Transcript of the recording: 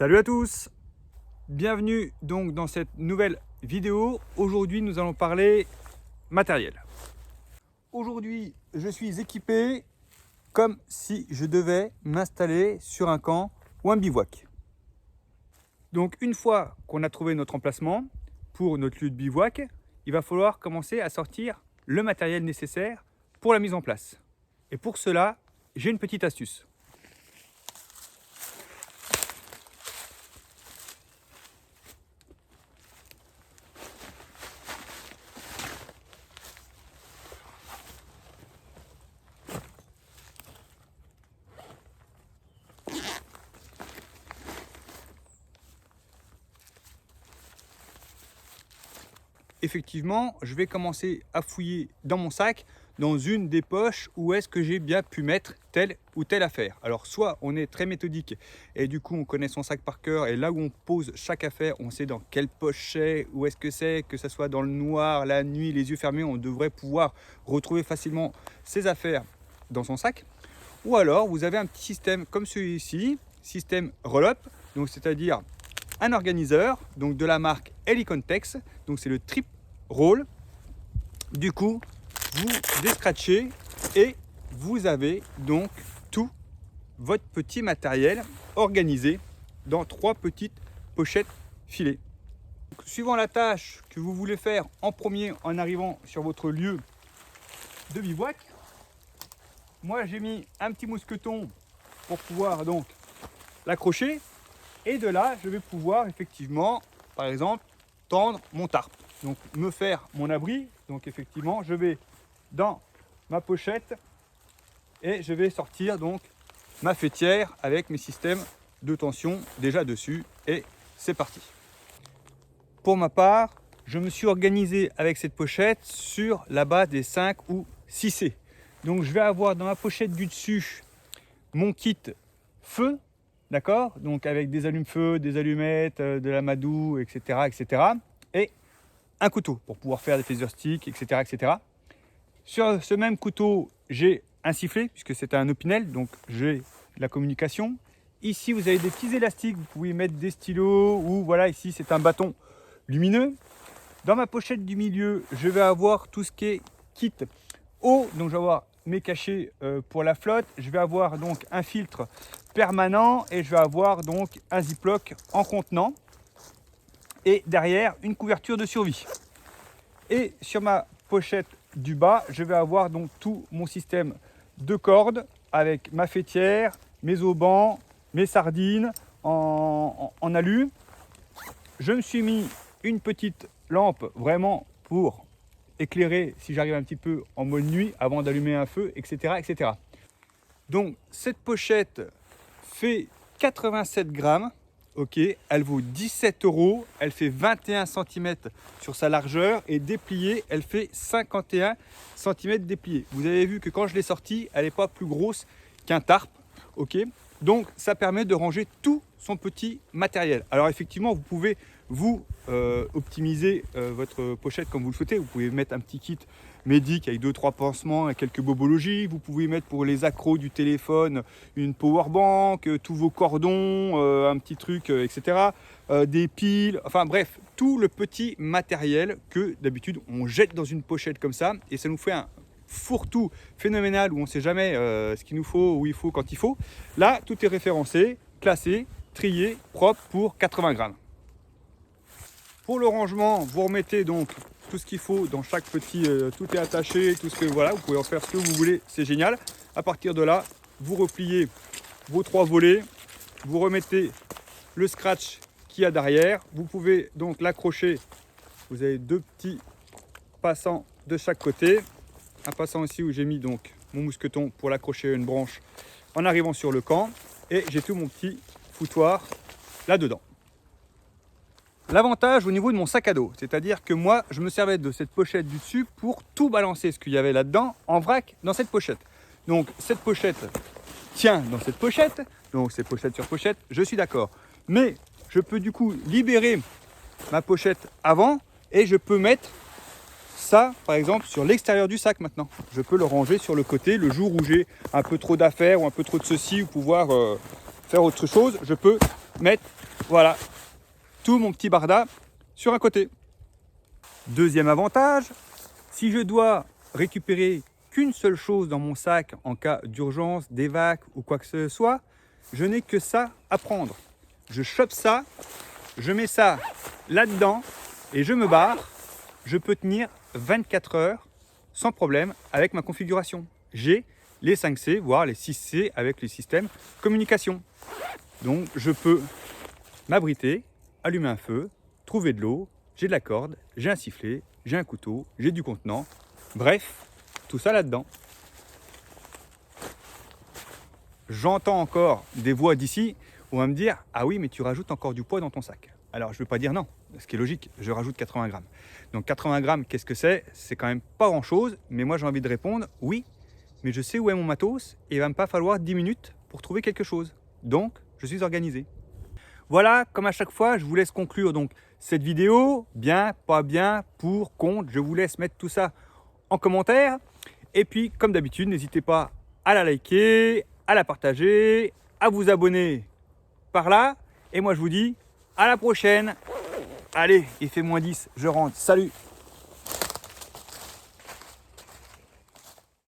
Salut à tous, bienvenue donc dans cette nouvelle vidéo. Aujourd'hui nous allons parler matériel. Aujourd'hui je suis équipé comme si je devais m'installer sur un camp ou un bivouac. Donc une fois qu'on a trouvé notre emplacement pour notre lieu de bivouac, il va falloir commencer à sortir le matériel nécessaire pour la mise en place. Et pour cela, j'ai une petite astuce. Effectivement, je vais commencer à fouiller dans mon sac, dans une des poches où est-ce que j'ai bien pu mettre telle ou telle affaire. Alors soit on est très méthodique et du coup on connaît son sac par cœur et là où on pose chaque affaire, on sait dans quelle poche c'est, où est-ce que ça soit dans le noir, la nuit, les yeux fermés, on devrait pouvoir retrouver facilement ses affaires dans son sac. Ou alors vous avez un petit système comme celui-ci, système roll-up, donc c'est-à-dire un organiseur, donc de la marque Helicontex, donc c'est le trip roll. Du coup, vous descratchez et vous avez donc tout votre petit matériel organisé dans 3 petites pochettes filées. Donc, suivant la tâche que vous voulez faire en premier en arrivant sur votre lieu de bivouac, moi j'ai mis un petit mousqueton pour pouvoir donc l'accrocher. Et de là, je vais pouvoir effectivement, par exemple, tendre mon tarp. Donc, me faire mon abri. Donc, effectivement, je vais dans ma pochette et je vais sortir donc ma faîtière avec mes systèmes de tension déjà dessus. Et c'est parti. Pour ma part, je me suis organisé avec cette pochette sur la base des 5 ou 6C. Donc, je vais avoir dans ma pochette du dessus mon kit feu. D'accord, donc avec des allumes-feu, des allumettes, de l'amadou, etc., etc. Et un couteau pour pouvoir faire des phaser sticks, etc., etc. Sur ce même couteau, j'ai un sifflet, puisque c'est un opinel, donc j'ai la communication. Ici, vous avez des petits élastiques, vous pouvez mettre des stylos, ou voilà, ici, c'est un bâton lumineux. Dans ma pochette du milieu, je vais avoir tout ce qui est kit eau, donc je vais avoir mes cachets pour la flotte, je vais avoir donc un filtre permanent et je vais avoir donc un ziploc en contenant et derrière une couverture de survie. Et sur ma pochette du bas, je vais avoir donc tout mon système de cordes avec ma faîtière, mes haubans, mes sardines en alu. Je me suis mis une petite lampe vraiment pour éclairer si j'arrive un petit peu en mode nuit avant d'allumer un feu, etc., etc. Donc cette pochette fait 87 grammes, ok, elle vaut 17 €, elle fait 21 cm sur sa largeur et dépliée, elle fait 51 cm dépliée. Vous avez vu que quand je l'ai sortie, elle n'est pas plus grosse qu'un tarp, ok. Donc ça permet de ranger tout son petit matériel. Alors effectivement, vous pouvez vous optimiser votre pochette comme vous le souhaitez. Vous pouvez mettre un petit kit médic avec 2-3 pansements et quelques bobologies. Vous pouvez mettre pour les accros du téléphone une power bank, tous vos cordons, un petit truc, etc. Des piles, enfin bref, tout le petit matériel que d'habitude on jette dans une pochette comme ça et ça nous fait un fourre-tout phénoménal où on ne sait jamais ce qu'il nous faut, où il faut, quand il faut. Là, tout est référencé, classé, trié, propre pour 80 grammes. Pour le rangement, vous remettez donc tout ce qu'il faut dans chaque petit, tout est attaché, tout ce que voilà, vous pouvez en faire ce que vous voulez, c'est génial. À partir de là, vous repliez vos 3 volets, vous remettez le scratch qu'il y a derrière. Vous pouvez donc l'accrocher. Vous avez 2 petits passants de chaque côté, un passant aussi où j'ai mis donc mon mousqueton pour l'accrocher à une branche en arrivant sur le camp, et j'ai tout mon petit foutoir là-dedans. L'avantage au niveau de mon sac à dos, c'est-à-dire que moi, je me servais de cette pochette du dessus pour tout balancer ce qu'il y avait là-dedans en vrac dans cette pochette. Donc cette pochette tient dans cette pochette, donc c'est pochette sur pochette, je suis d'accord. Mais je peux du coup libérer ma pochette avant et je peux mettre ça, par exemple, sur l'extérieur du sac maintenant. Je peux le ranger sur le côté le jour où j'ai un peu trop d'affaires ou un peu trop de ceci, ou pouvoir faire autre chose, je peux mettre, voilà, tout mon petit barda sur un côté. Deuxième avantage, si je dois récupérer qu'une seule chose dans mon sac en cas d'urgence, d'évac ou quoi que ce soit, je n'ai que ça à prendre. Je chope ça, je mets ça là-dedans et je me barre. Je peux tenir 24 heures sans problème avec ma configuration. J'ai les 5C, voire les 6C avec le système communication. Donc je peux m'abriter, allumer un feu, trouver de l'eau, j'ai de la corde, j'ai un sifflet, j'ai un couteau, j'ai du contenant. Bref, tout ça là-dedans. J'entends encore des voix d'ici où on va me dire « Ah oui, mais tu rajoutes encore du poids dans ton sac. » Alors, je ne veux pas dire non, ce qui est logique, je rajoute 80 grammes. Donc 80 grammes, qu'est-ce que c'est? C'est quand même pas grand-chose, mais moi j'ai envie de répondre « Oui, mais je sais où est mon matos et il va me pas falloir 10 minutes pour trouver quelque chose. Donc, je suis organisé. » Voilà, comme à chaque fois, je vous laisse conclure donc cette vidéo. Bien, pas bien, pour, contre, je vous laisse mettre tout ça en commentaire. Et puis, comme d'habitude, n'hésitez pas à la liker, à la partager, à vous abonner par là. Et moi, je vous dis à la prochaine. Allez, il fait -10, je rentre. Salut!